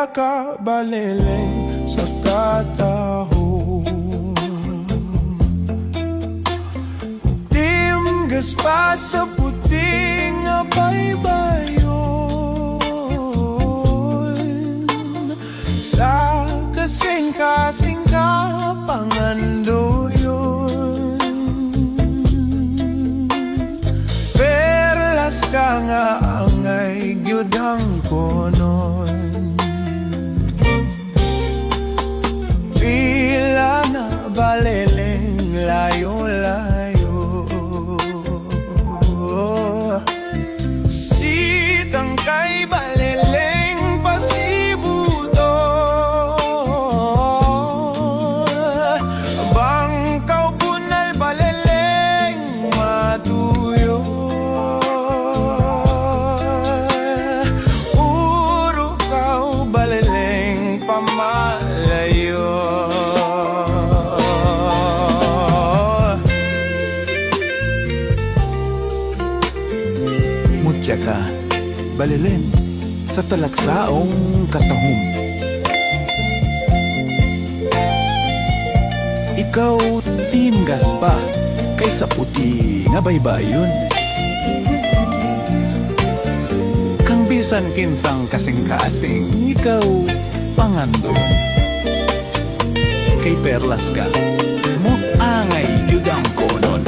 ka baleleng sa katahon. Timgas pa sa puting baybayon, sa kasing-kasing ka pangandoyon. Perlas ka nga angay gyudang konon. Pila na baleleng layo-layo, sitang kay baleleng pasibuto. Bangkaw punal baleleng matuyo, urukaw baleleng pamalayo. Mutya ka balelen sa talagsaong katahom. Ikaw timgas pa kaysa puti nga baybayon, kang bisan kinsang kasing-kasing ikaw pangandoon. Kay perlas ka mo angay gyudang konon.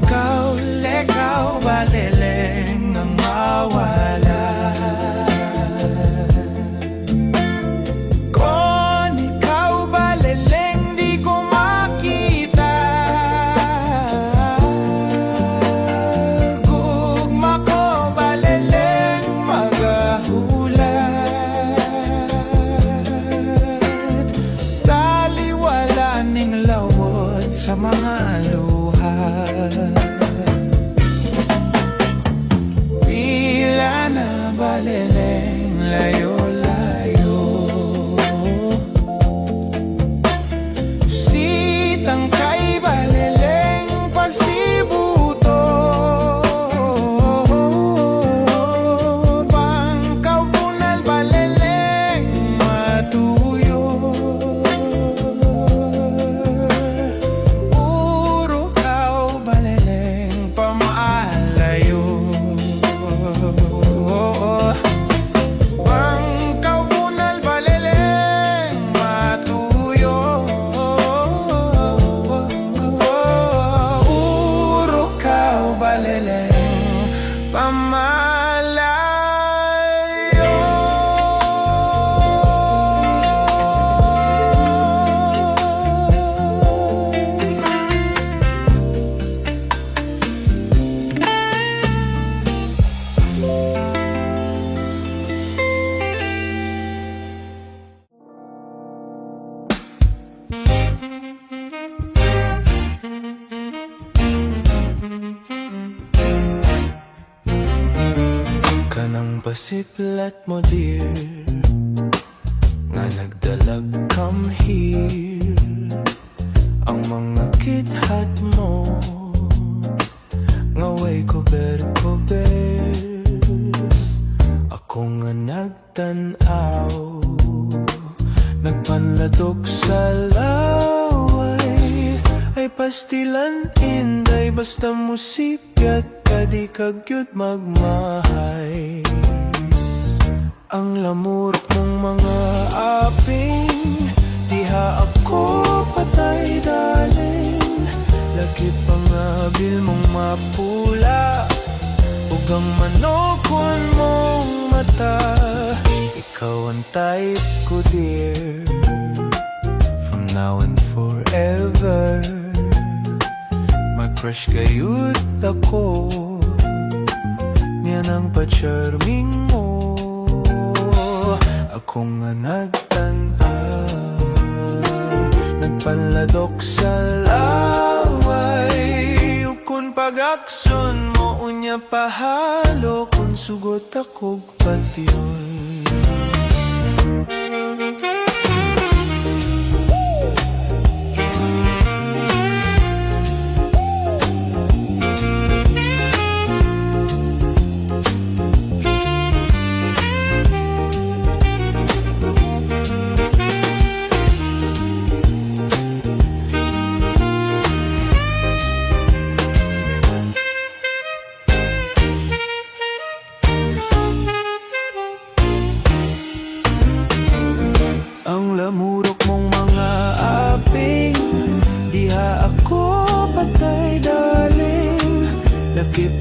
Ikaw lekaw baleleng ang mawala, kon ikaw baleleng di ko makita. Gugma ko baleleng magahulat, taliwala ning lawot sa mga luha. Pila na baleleng layo-layo, sitang kay baleleng pasibuto. Bangkaw punal baleleng matuyo, urukaw baleleng pamalayo. Bangkaw punal baleleng matuyo, urukaw baleleng pamalayo. Kanang pasiplat mo dear, nga nagdalag come here. Ang mga kidhat mo nga way kober-kober, ako nga nagtanaw, nagpanladok sa laway. Ay pastilan inday basta musipyat ka di kagyud magmahay. Ang lamurok mong mga aping, diha ako patay daling. Lagi pangabil mong mapula, ugang manokon mong mata. Ikaw ang type ko dear, from now and forever. Mag-crush kayut ako, niyan ang pa-charming mo. Ako nga nagtanaw, nagpanladok sa laway. Ukon pag-akson mo unya pahalo, kung sugot ako patyon.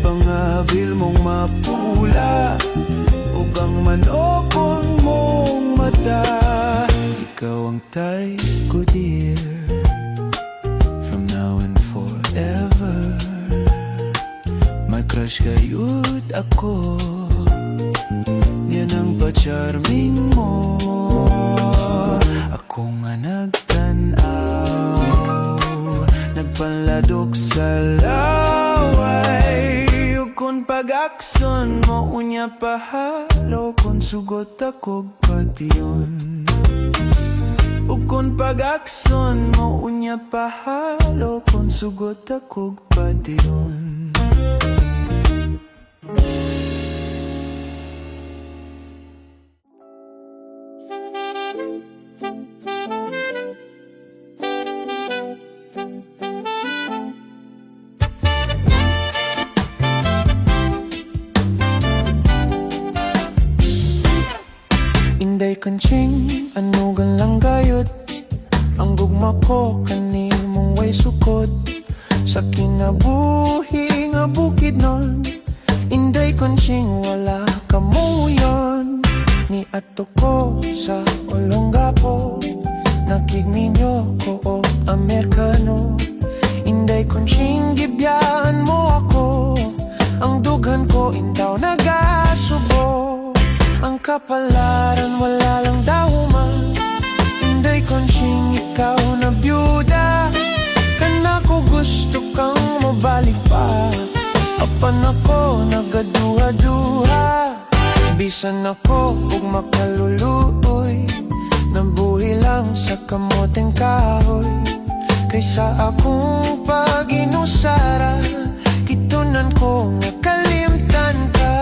pangabil mong mapula ug ang manokon mong mata. Ikaw ang tay ko, dear, from now and forever. May crush kayud ako, yan ang pa-charming mo. Ako nga nagtanaw, nagpaladok sa laway. Ug kung pag-akson mo unya pahalo, kung sugot ako pation. Ug kung pag-akson mo unya pahalo, kung sugot ako pation. Inday kanching, anugan lang gayot. Ang gugma ko kanimong way sukod sa kinabuhi nga bukid nun. Inday kanching, wala ka mo yon. Ni ato ko sa Olongapo, nakigminyo ko o Amerikano. Inday kanching, gibiyaan mo ako. Ang dughan ko indaw nagasubo. Ang kapalaran wala lang daw man. Inday konsyeng ikaw na byuda. Kana ko gusto kang mabalik pa. Apan ako nagaduha-duha. Bisan ako ug makaluluoy. Nabuhi lang sa kamoteng kahoy. Kaysa akong pag-inusara, itunan ko nga kalimtan ka.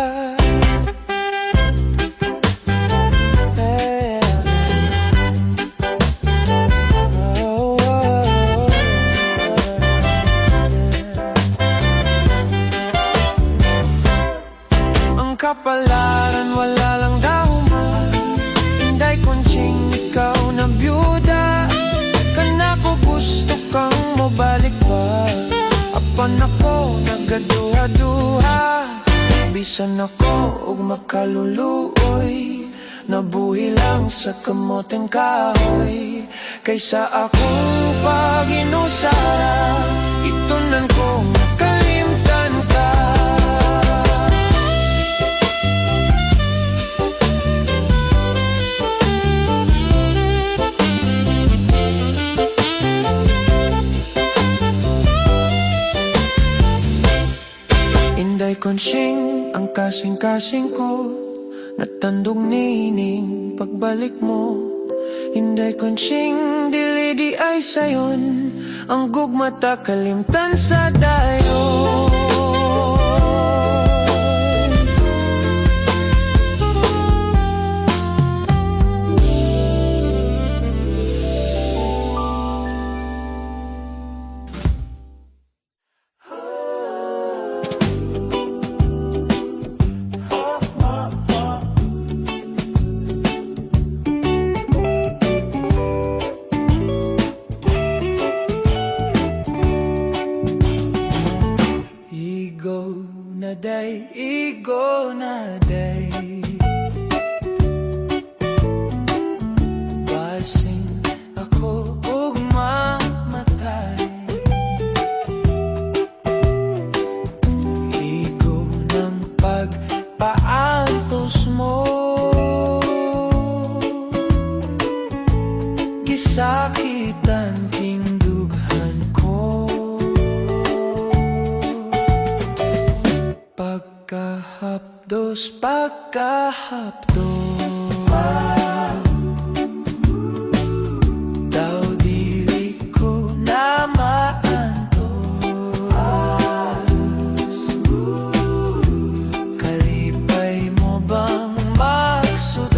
Kapalaran wala lang daw man. Inday konsyeng ikaw na byuda. Kana ko gusto kang mabalik pa. Apan ako nagaduha-duha. Bisan ako ug makaluluoy. Nabuhi lang sa kamoteng kahoy. Kaysa akong pag-inusara, itunan ko nga kalimtan ka. Inday konsyeng, ang kasing-kasing ko, natandog nining pagbalik mo. Inday konsyeng, dili di ay sayon, ang gugmata kalimtan sa dayon. Igo na day, basing ako ug mamatay. Igo ng pagpaantos mo, gisakitan king dughan ko. Pagkahapdos, daw dili ko na maantos. Kalipay mo bang magsudon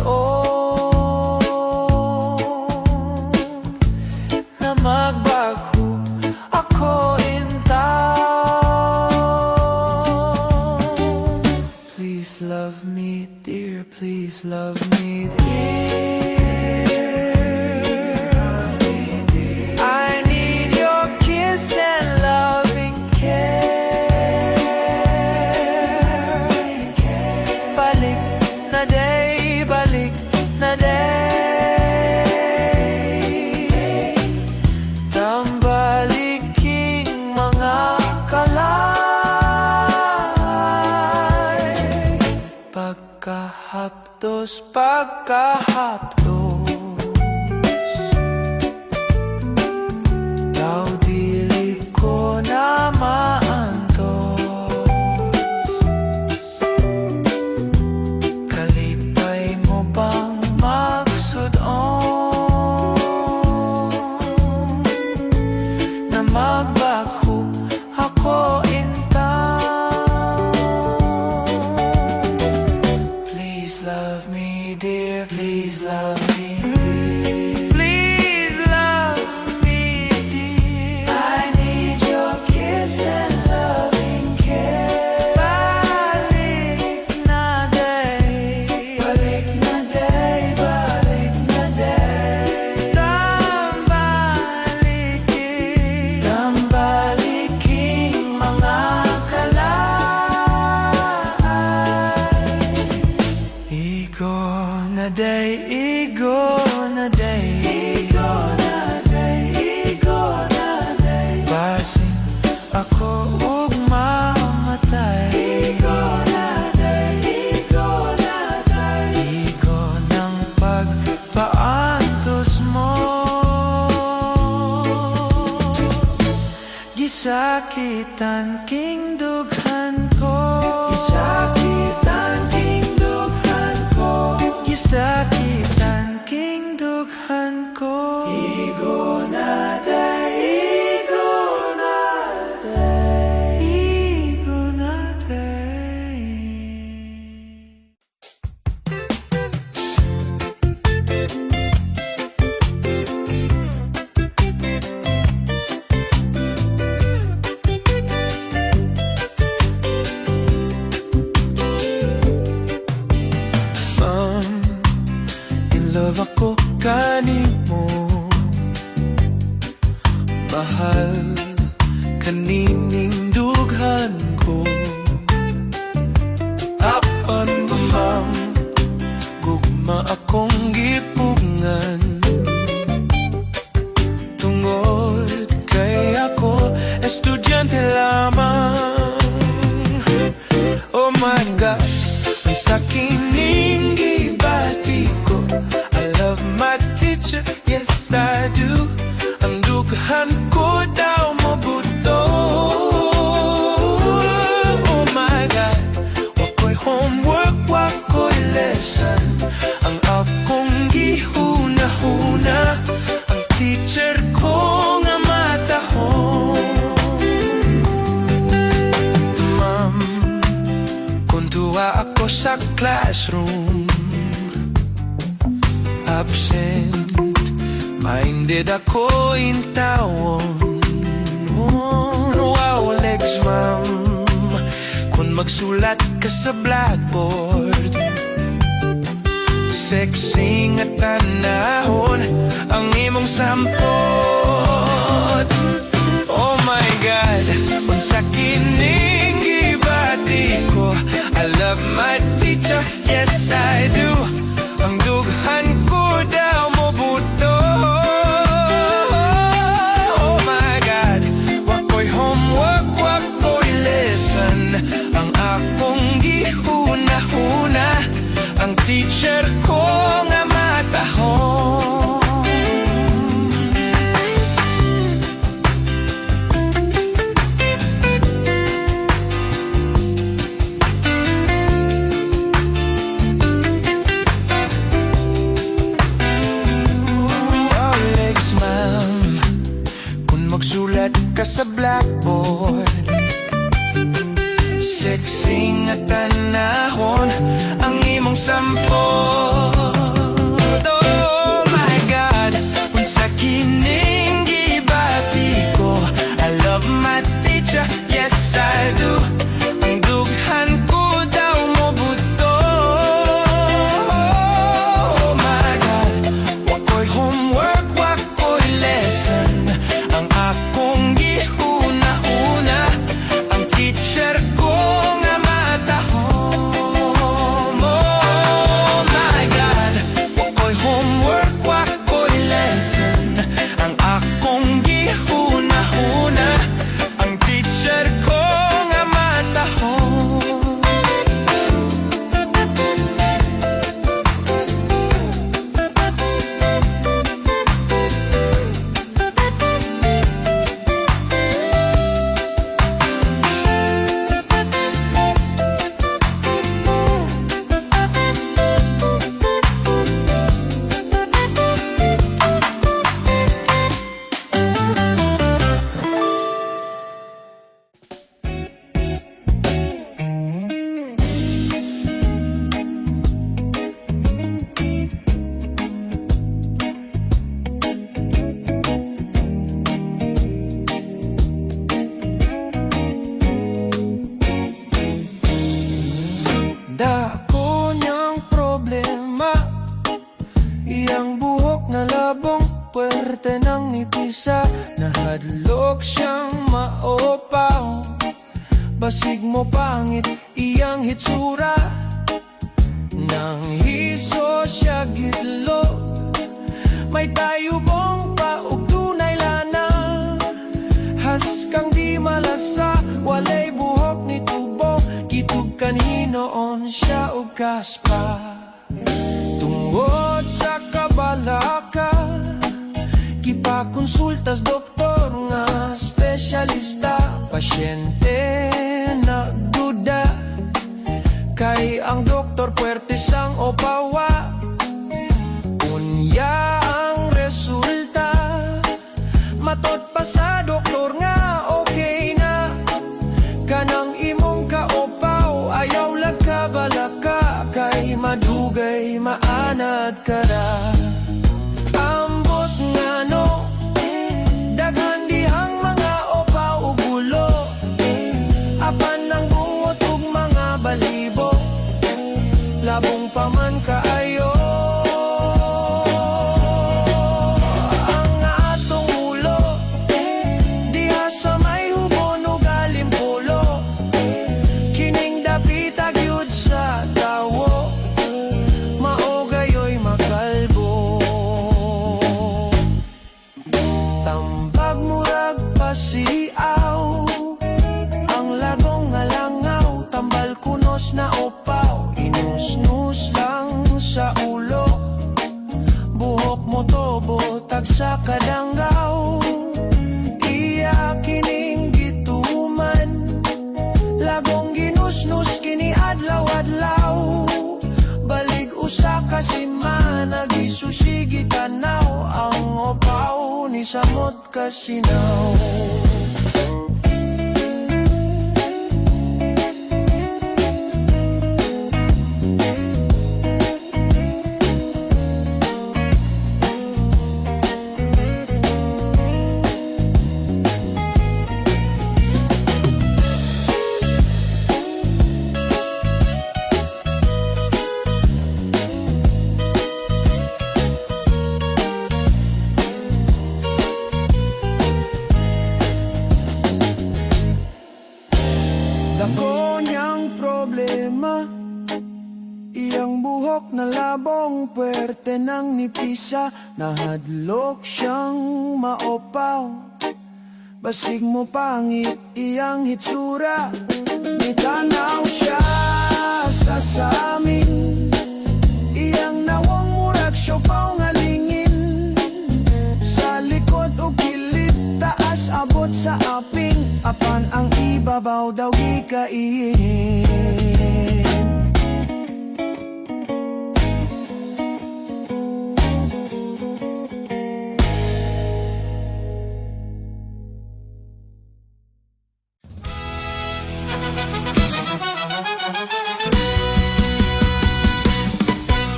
na magbago ako in town? Please love me, dear, please love me, dear. I need your kiss and loving care. sapatos pagkahaplos. Daw dili ko na maantos, kalipay mo bang magsudon na magbako ako in town? Please love me dear, please love me dear, please love me dear. I need your kiss and loving care. Balik na day, balik na day, balik na day. Tambalikin, tambaliking mga kalay. Igo na day, igo na day, igo na day, igo na day. Basin ako ug mamatay. Igo na day, igo na day. Igo ng pagpaantos mo. Gisakitan king dughan ko, gisakitan king dughan ko, gisakitan king dughan ko. Igo na day, igo na day, igo na day. In love ako kanimo, mahal kanining dughan ko. Apan mo ma'am, gugma akong gipugngan, tungod kay ako estudyante lamang. Oh my God, ang sakining gibati ko. I love my teacher, yes I do. Ang dughan ko daw mabuto. Oh my God, wako'y homework, wako'y lesson. Ang akong gihuna-huna, ang teacher ko nga matahon. Ma'am, kung tuwa ako sa classroom, absent minded ako in tawon. Wow, legs ma'am, kung magsulat ka sa blackboard, sexy nga tanahon ang imong sampot. Oh my God, kung sa kining gibati ko, I love my teacher, yes I do. Ang dughan ko daw mabuto. Oh my God, wako'y homework, wako'y lesson. Ang akong gihuna-huna, ang teacher ko nga matahon. Magsulat ka sa blackboard, sexy nga tanahon ang imong sampot. Oh my God, kung sa kining gibati ko, I love my teacher, yes I do. Ang dughan ko daw mabuto. Oh my God, wako'y homework, wako'y lesson. Ang akong gihuna-huna, ang teacher ko nga matahom. Oh my Dako niyang problema, iyang buhok na labong puwerte ng nipisa. Nahadlok siyang maopaw, basig mo pangit iyang hitsura. Nang hiso siya gitlog, may tayubong pa ug dunay lana. Has kang di malasa, walay buhok ni tubo. Kitug kanhinoon siya ug kaspa. Tungod sa kabalaka, kipakonsultas doktor nga espesyalista. Pasyente nagduda, kay ang doktor puwerte sang opawa. Unya ang resulta, matot pa sa doktor nga okay na. Kanang imong kaopaw, ayaw lagkabalaka, kay madugay maanad ka ra. Ambot nga no, daghan dihang mga opaw ug gulo. Apan ng bungot ug mga balibo, labong pa man kaayo. Ang atong ulo, diha sa may hubon ug alimpulo. Kining dapita gyud sa tawo, mao gayoy makalbo. Tambag murag pasiaw, ang lagong nga langaw. Tambal kunos na opaw, inusnus lang sa ulo. Buhok mo to botag sa kadanggaw, iya kining gituman. Lagong ginusnus kini adlaw-adlaw, balig usa ka semana gisusigi tanaw. Ang opaw ni samot kasinaw. Dako niyang problema, iyang buhok na labong puwerte ng nipisa. Nahadlok siyang maopaw, basig mo pangit iyang hitsura. Mitanaw siya sa samin, iyang nawang murag siopaw nga lingin. Sa likod o kilid, taas abot sa aping. Apan ang ibabaw daw gikaihin.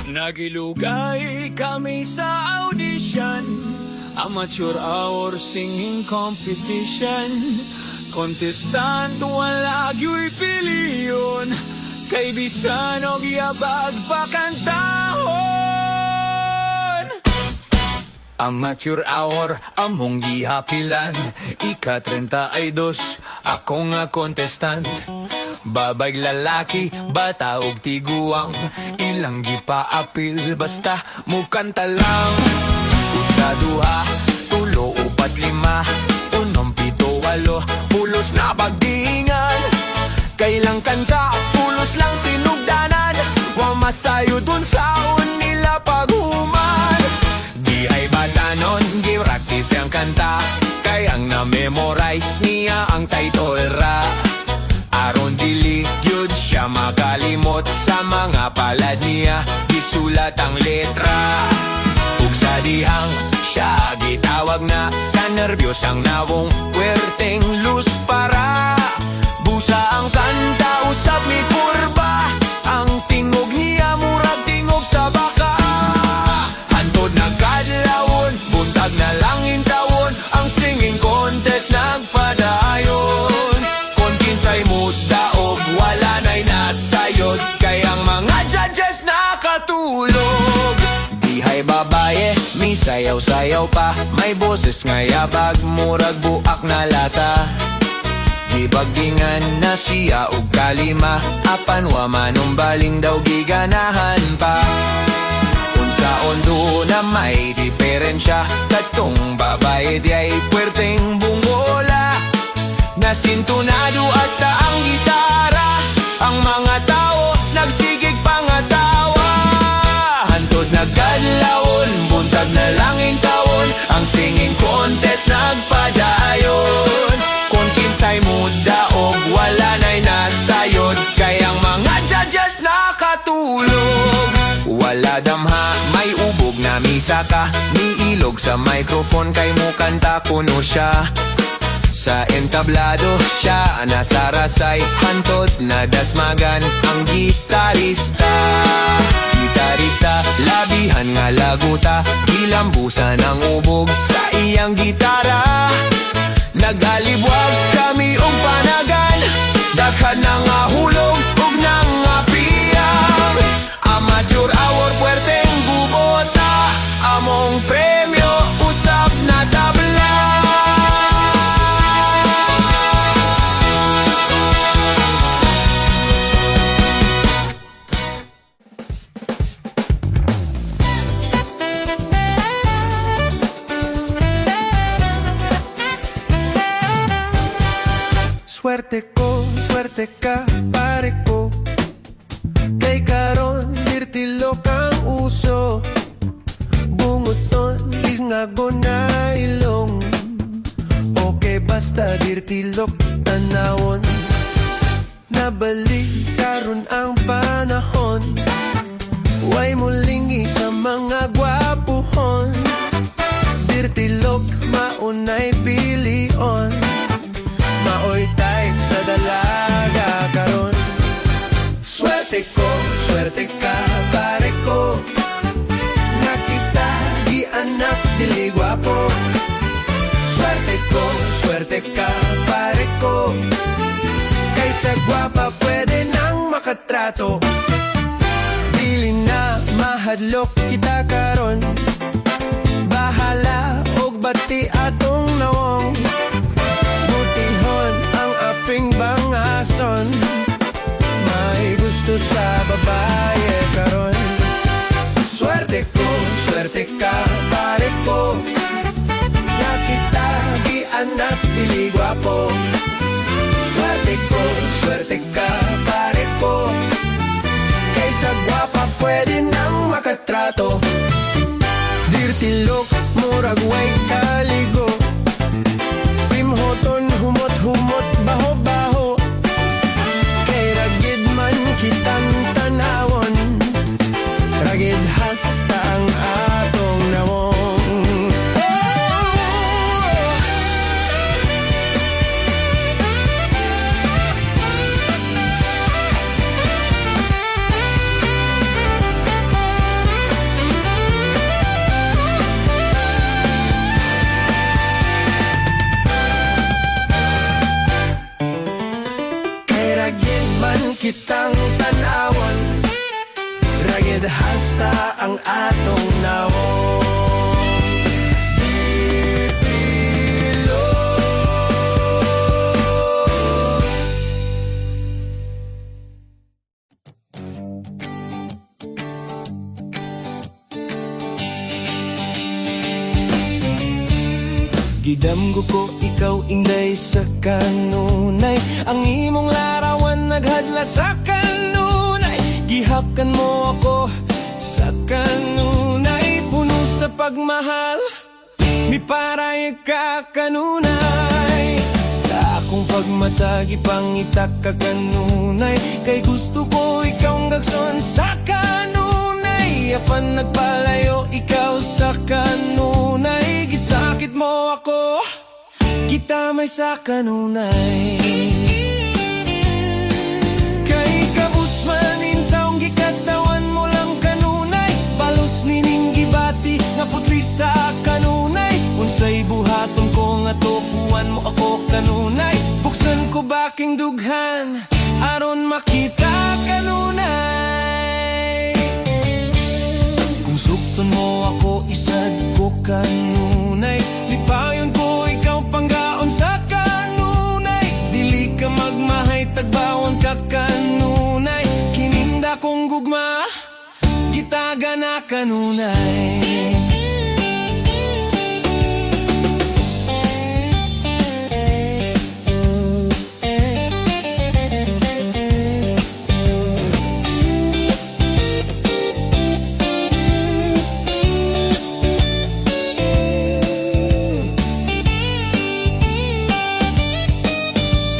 Nagilugay kami sa audition, amateur hour singing competition. Contestant wala gyud piliyon, kay bisan og yabag pakantahon. Amateur hour among gihapilan, ika-32 ako nga contestant. Babay lalaki, bata ug tiguang, ilang gipaapil basta mukanta lang. Usa, duha, tulo, upat, lima, unom, pito, walo, pulos na pagdingan. Kailang kanta, pulos lang sinugdanan, wa masayo dun saon nila paghuman. Di ay batanon, gi-practice ang kanta, kay ang na-memorize niya ang title ra. Aron dili gyud siya makalimot, sa mga palad niya gisulat ang letra. Ug sa dihang siya gitawag na, sa nervyos ang nawong puwerteng luz para. Busa ang kanta, usab mi kurba, ang tingog niya murag tingog sa baka. Hantod nagkadlawon, buntag na lang intawon, ang singing contest nagpadayon. Kung kinsay muda og wala na'y nasayod, kay ang mga judges nakatulog. Dihay babaye, may sayaw-sayaw pa, may boses nga yabag, murag buak na lata. Gibagdingan na siya og kalima, apan wa manumbaling daw giganahan pa. Unsaon do na may diferensya, katong babae di ay puwerteng bungola. Nasintunado hasta ang gitara, ang mga tao nagsigig pangatawa. Hantod nagkadlawon, buntag na langing taon, ang singing contest nagpadayon. Kung kinsay muda og wala na'y nasayod, kayang mga judges nakatulog. Wala damha, may ubog na misaka, niilog sa microphone kay mo kanta kuno siya. Sa entablado siya nasarasay, hantod na dasmagan ang gitarista. Gitarista, labihan nga laguta, gilambusan ang ubog sa iyang gitara. Nagalibwag kami og panagan, daghan na nga hulog ug nang apiyang. Amateur hour puwerteng bubota, among premyo usab na tabla. Swerte ka, pare ko. Kay karon, dirtilok ang uso. Bunguton, is nga na ilong. Okay, basta dirtilok tanawon. Nabalik karon ang panahon. Way mulingi sa mga gwapuhon. Dirtilok, maunay pilion. Maoy type sa dalaga karon. Swerte ka, pare ko. Nakita, di anak, dili gwapo. Swerte ka, pare ko. Kaysa gwapa, pwede nang makatrato. Dili na mahadlok kita karon. Bahala, og bati atong nawong. Butihon ang aping bangason. May gusto sa babae karon. Swerte ka, pare ko. Nakita, di anak, dili gwapo. Swerte ka, pare ko. Kaysa gwapa, pwede nang makatrato. Dirtilok, murag way kaligo. Simhoton, humot-humot, baho-baho. Kay ragid man kitang tanawon. Ragid hasta ang atong nawong. Kitang tanawon, ragid hasta ang atong nawon. Gidamgo ko ikaw inday sa kanunay, ang imong larawan naghadla sa kanunay. Gihakan mo ako sa kanunay, puno sa pagmahal, mi paray ka kanunay. Sa akong pagmatag ipangitak ka kanunay, kay gusto ko ikaw gagson sa kanunay. Apan nagpalayo ikaw sa kanunay, gisakit mo ako, kita may sa kanunay. Kay kabus manin taong gikatawan mo lang kanunay, balos nining gibati nga putli sa kanunay. Unsay buhaton ko nga tupuan mo ako kanunay, buksan ko baking dughan aron makita kanunay. na kanunay.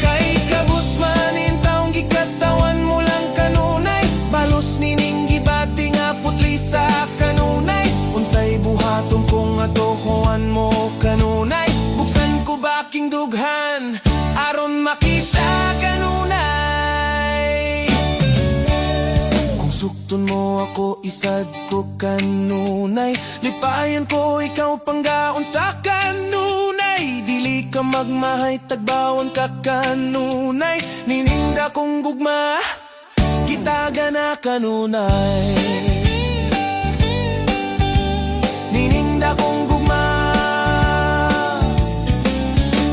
Kay kabusmanin taong gikatawan mo lang kanunay, balos nining gibati nga putli sa kanunay. Unsay buhaton kung atohoan mo kanunay, buksan ko baking dughan aron makita kanunay. Kung sukton mo ako isad ko kanunay, lipayan ko ikaw panggaon sa kanunay. Dili ka magmahay tagbawan ka kanunay, nininda kong gugma kitaga na kanunay. Nininda kong gugma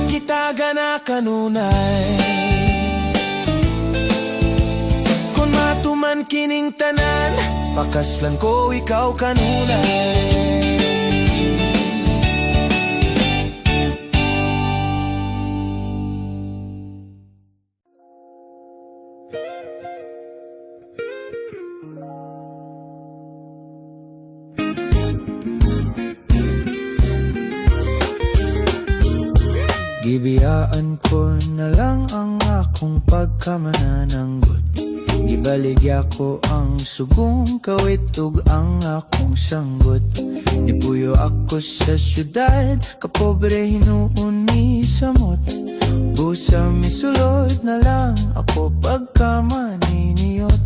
kitaga na kanunay. Kung matuman kining tanan, pakaslan ko ikaw kanunay. Gibiyaan ko na lang ang akong pagkamanananggot. Gibaligya ko ang sugong kawit ug ang akong sanggot. Nipuyo ako sa syudad, kapobre hinuon mi samot. Busa misulod na lang ako pagkamaniniyot.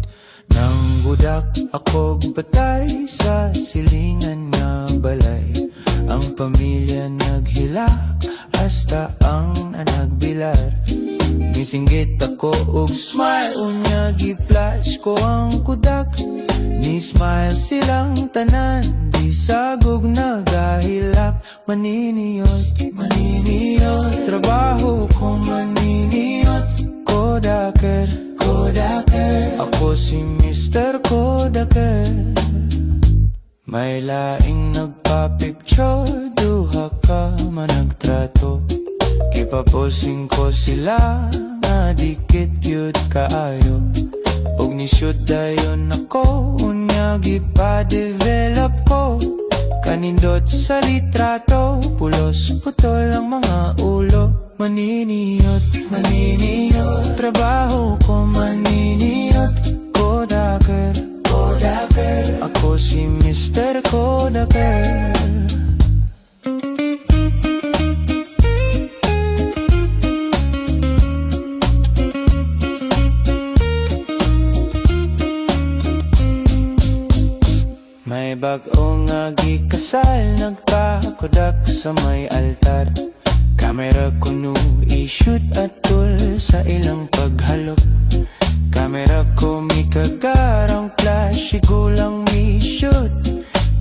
Nang budak ako patay sa silingan nga balay. Ang pamilya naghilak, hasta ang nagbilar. Nisinggit ako og smile, unya gi-flash ko ang kudak. Ni smile silang tanan, di sagog nagahilak. Maniniyot, maniniyot, trabaho ko maniniyot. Kodaker, kodaker, ako si Mr. Kodaker. May laing nagpa-picture, duha ka managtrato. Kipaposing ko sila, nga dikit yun kaayo. Og ni-shoot dayon ako, unya gipa-develop ko. Kanindot sa litrato, pulos putol ang mga ulo. Maniniyot, maniniyot, trabaho ko maniniyot. Kodaker, kodaker, ako si Mr. Kodaker. May bag-o nga gikasal, nagpakodak sa may altar. Kamera ko no i-shoot atul sa ilang paghalop. Kamera ko mi kagarang flash, sigulang mi shoot.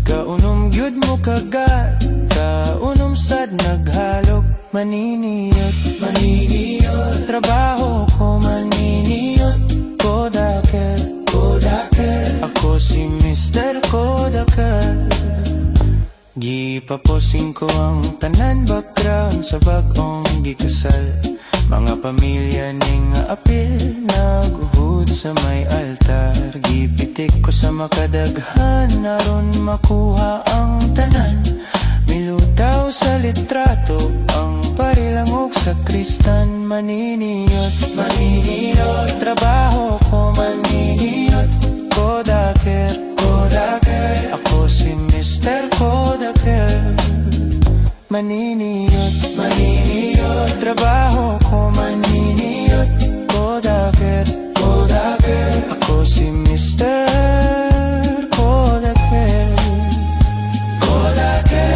Kaunom gyud mo kagat, kaunom sad naghalop. Maniniyot, maniniyot, trabaho ko maniniyot. Kodaker, kodaker, ako si Mr. Kodaker. Gipaposing ko ang tanan background sa bag-ong gikasal. Mga pamilya ning apil, naguhud sa may altar. Gipitik ko sa makadaghan, naron makuha ang tanan. Milutaw sa litrato, ang parilangog sa kristan. Maniniyot, maniniyot, trabaho ko maniniyot. Kodaker, kodaker, ako si Mr. Kodaker. Maniniyot, maniniyot, trabaho ko maniniyot. Kodaker, kodaker, ako si Mr. Kodaker. Kodaker.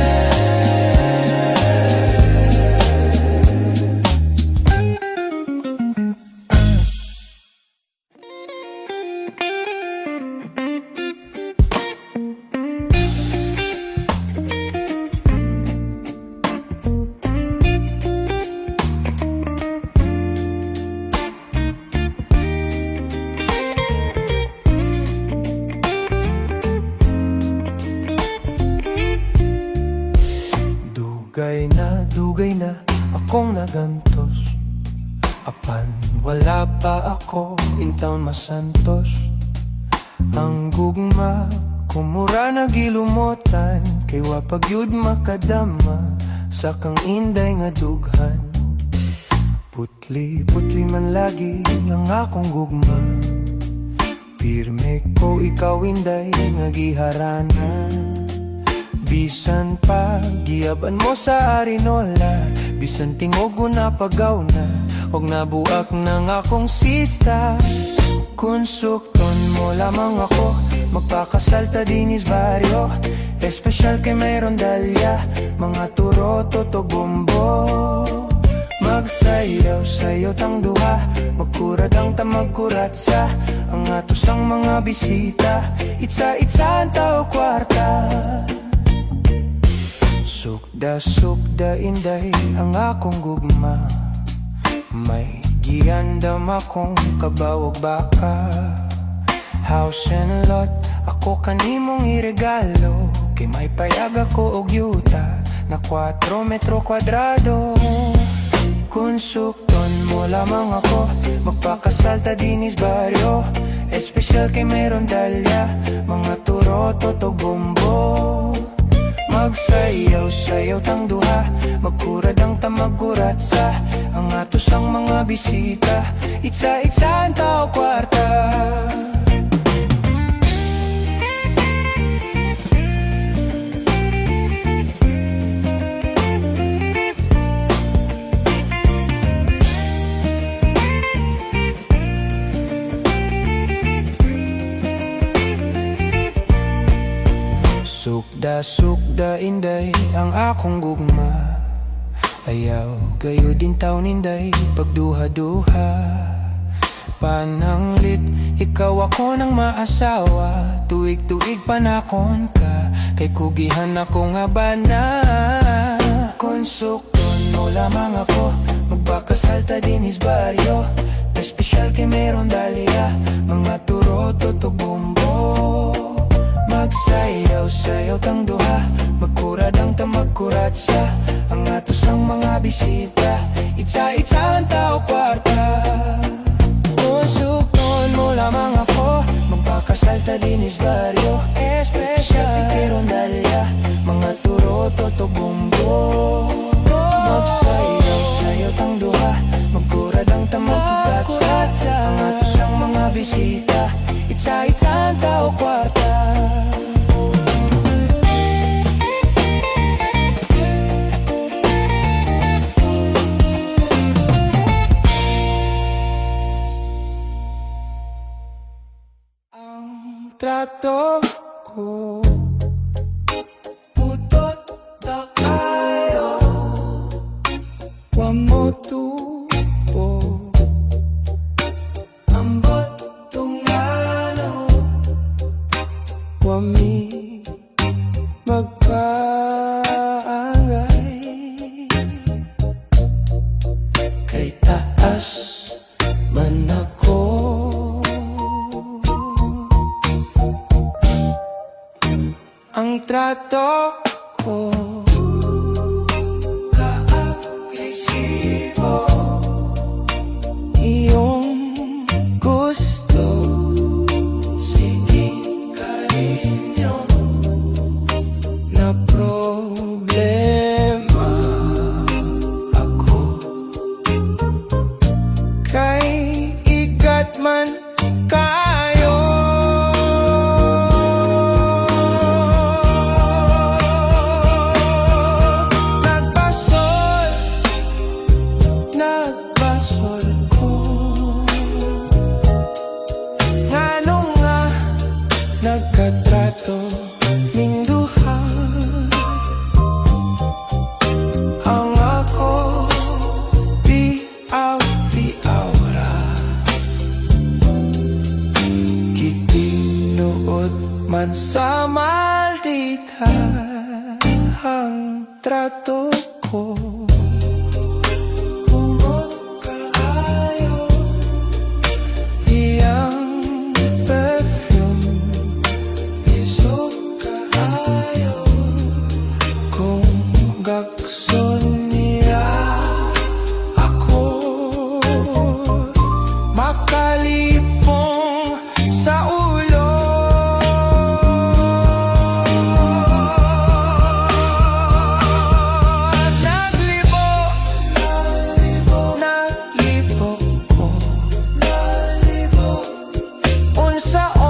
na gantos. Apan wala pa ako intaon masantos. Ang gugma kumura nagilumotan, kay wapagyud makadama sa kang inday nga dughan. Putli-putli man lagi ang akong gugma, pirme ko ikaw inday nga giharana. Bisan pa giyaban mo sa arinola, bisan tingog na pagaw na, og nabuak ng akong sista. Konsukton mo lamang ako, magpakasalta dinis baryo. Espesyal kay mayroon dalya, mga turo, totog, bombo. Magsayaw sayo tang duha, magkurad ang tamagkurat sa ang atos ang mga bisita. Itsa-itsa ang tao kwarta. Sukda inday ang akong gugma, may giandam akong kabawag baka. House and lot, ako kanimong iregalo, kay may payag ako og yuta na 4 metro kwadrado. Konsukton mo lamang ako, magpakasalta dinis baryo. Espesyal kay mayroon dalya, mga turo, totog, bombo. Magsayaw-sayaw tang duha, magkurad ang tamagkurat sa ang atos ang mga bisita. Itsa-itsa ang tao kwarta. Sukda inday ang akong gugma, ayaw gayo din taon inday pagduha-duha. Pananglit, ikaw ako nang maasawa, tuig-tuig panakon ka, kay kugihan ako nga bana. Konsukton mo lamang ako, magpakasalta dinis baryo. Espesyal kay mayroon dalya, mga turo, totog, bombo. Magsayaw-sayaw tang duha, magkurad ang tamagkurat sa ang atos ang mga bisita. Itsa-itsa ang tao kwarta. Konsukton mo lamang ako, magpakasalta dinis baryo. Espesyal kay rondalya, mga turo, totog, bombo. Magsayaw-sayaw tang duha, magkurad ang tamagkurat sa ang atos ang mga bisita. Itsa-itsa ang tao kwarta. Trato ko putot na kayo, wa mo tupo ambot tungano, wa mi magkaangay, kay taas man ako. Ang trato ko ka-agresibo, iyong gusto, sige karinyo na problema ako, kay igat man kayo. Nagkatrato ning duha, ang ako di aura, kitinuod man sa maldita ang trato ko. sa